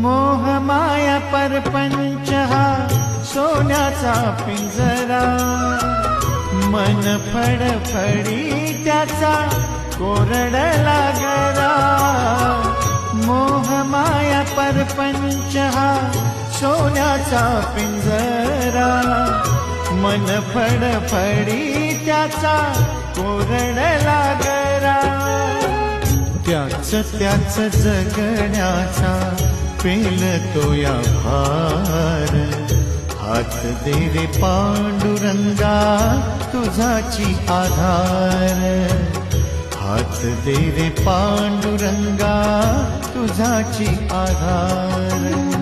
मोह माया परपंच हा सोन्याचा पिंजरा, मन फडफडी त्याचा कोरडला गरा. मोह माया परपंच हा सोन्याचा पिंजरा, मन फडफडी त्याचा कोरडला गरा. त्याच जगण्याचा पेलतो या भार, हात दे रे पांडुरंगा तुझाची आधार. हात दे रे पांडुरंगा तुझाची आधार.